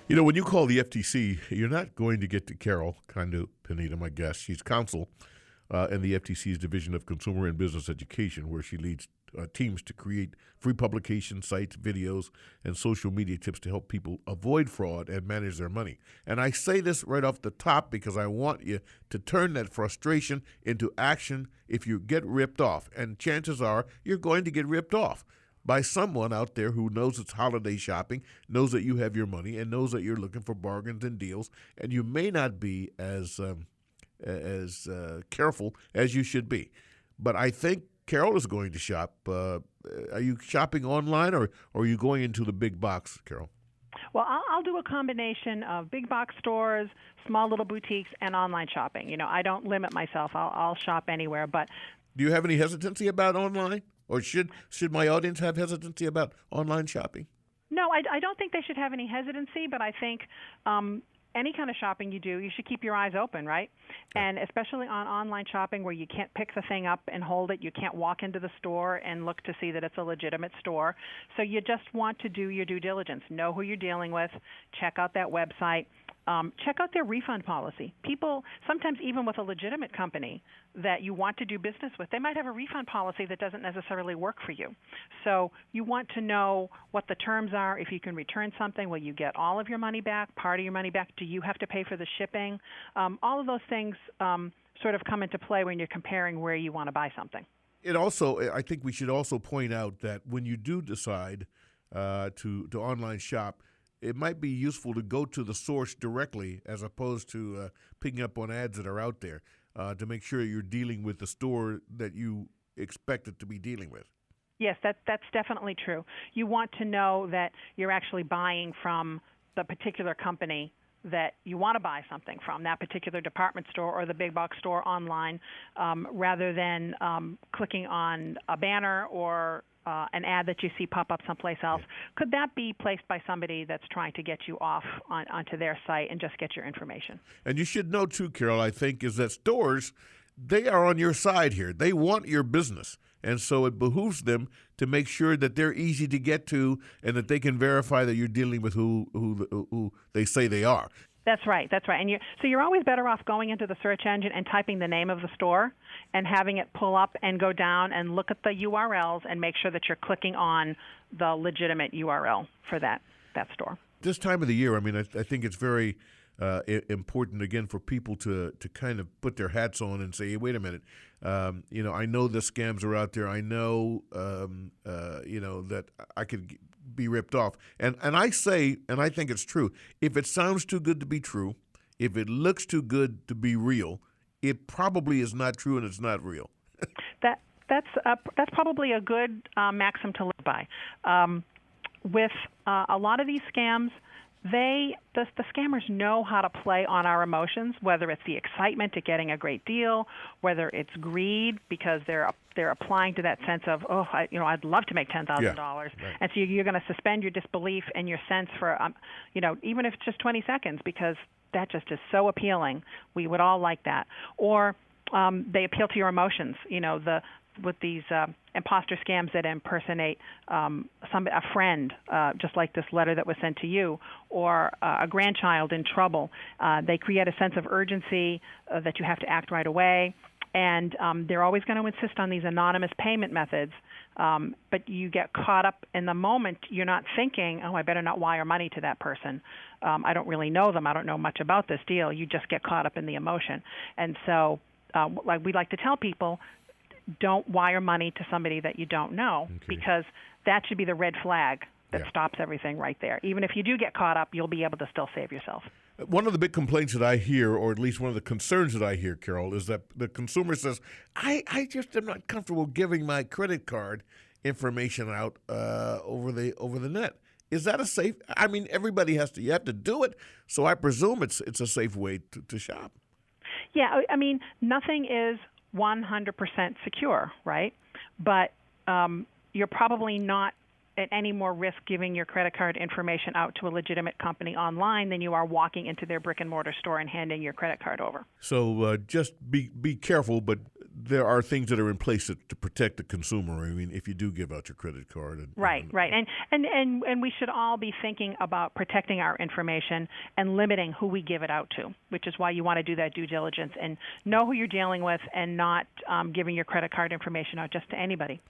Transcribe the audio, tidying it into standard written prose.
You know, when you call the FTC, you're not going to get to Carol Kando-Pineda, my guest. She's counsel in the FTC's Division of Consumer and Business Education, where she leads teams to create free publication sites, videos, and social media tips to help people avoid fraud and manage their money. And I say this right off the top because I want you to turn that frustration into action if you get ripped off. And chances are you're going to get ripped off by someone out there who knows it's holiday shopping, knows that you have your money, and knows that you're looking for bargains and deals, and you may not be as careful as you should be. But I think Carol is going to shop. Are you shopping online, or are you going into the big box, Carol? Well, I'll do a combination of big box stores, small little boutiques, and online shopping. You know, I don't limit myself. I'll shop anywhere. But do you have any hesitancy about online? Or should my audience have hesitancy about online shopping? No, I don't think they should have any hesitancy, but I think any kind of shopping you do, you should keep your eyes open, right? And especially on online shopping where you can't pick the thing up and hold it. You can't walk into the store and look to see that it's a legitimate store. So you just want to do your due diligence. Know who you're dealing with. Check out that website. Check out their refund policy. People, sometimes even with a legitimate company that you want to do business with, they might have a refund policy that doesn't necessarily work for you. So you want to know what the terms are. If you can return something, will you get all of your money back, part of your money back? Do you have to pay for the shipping? All of those things sort of come into play when you're comparing where you want to buy something. I think we should also point out that when you do decide to online shop, it might be useful to go to the source directly as opposed to picking up on ads that are out there to make sure you're dealing with the store that you expect it to be dealing with. Yes, that's definitely true. You want to know that you're actually buying from the particular company that you want to buy something from, that particular department store or the big box store online, rather than clicking on a banner or an ad that you see pop up someplace else. Yeah. Could that be placed by somebody that's trying to get you off onto their site and just get your information? And you should know, too, Carol, I think, is that stores, they are on your side here. They want your business. And so it behooves them to make sure that they're easy to get to and that they can verify that you're dealing with who they say they are. That's right. And you're always better off going into the search engine and typing the name of the store and having it pull up and go down and look at the URLs and make sure that you're clicking on the legitimate URL for that store. This time of the year, I mean, I think it's very important, again, for people to kind of put their hats on and say, hey, wait a minute, I know the scams are out there. I know, that I could be ripped off. And I say, and I think it's true, if it sounds too good to be true, if it looks too good to be real, it probably is not true and it's not real. That's probably a good maxim to live by. With a lot of these scams, the scammers know how to play on our emotions, whether it's the excitement at getting a great deal, whether it's greed because they're applying to that sense of, I'd love to make $10,000, right. And so you're going to suspend your disbelief and your sense for, even if it's just 20 seconds, because that just is so appealing. We would all like that. Or they appeal to your emotions. With these imposter scams that impersonate a friend, just like this letter that was sent to you, or a grandchild in trouble. They create a sense of urgency that you have to act right away, and they're always going to insist on these anonymous payment methods, but you get caught up in the moment. You're not thinking, I better not wire money to that person. I don't really know them. I don't know much about this deal. You just get caught up in the emotion. And so like we like to tell people, don't wire money to somebody that you don't know, because that should be the red flag that stops everything right there. Even if you do get caught up, you'll be able to still save yourself. One of the big complaints that I hear, or at least one of the concerns that I hear, Carol, is that the consumer says, I just am not comfortable giving my credit card information out over the net. Is that a safe? I mean, everybody you have to do it, so I presume it's a safe way to shop. Yeah, I mean, nothing is 100% secure, right? But you're probably not at any more risk giving your credit card information out to a legitimate company online than you are walking into their brick and mortar store and handing your credit card over. So just be careful, but there are things that are in place to protect the consumer. I mean, if you do give out your credit card. Right. And we should all be thinking about protecting our information and limiting who we give it out to, which is why you want to do that due diligence and know who you're dealing with and not giving your credit card information out just to anybody.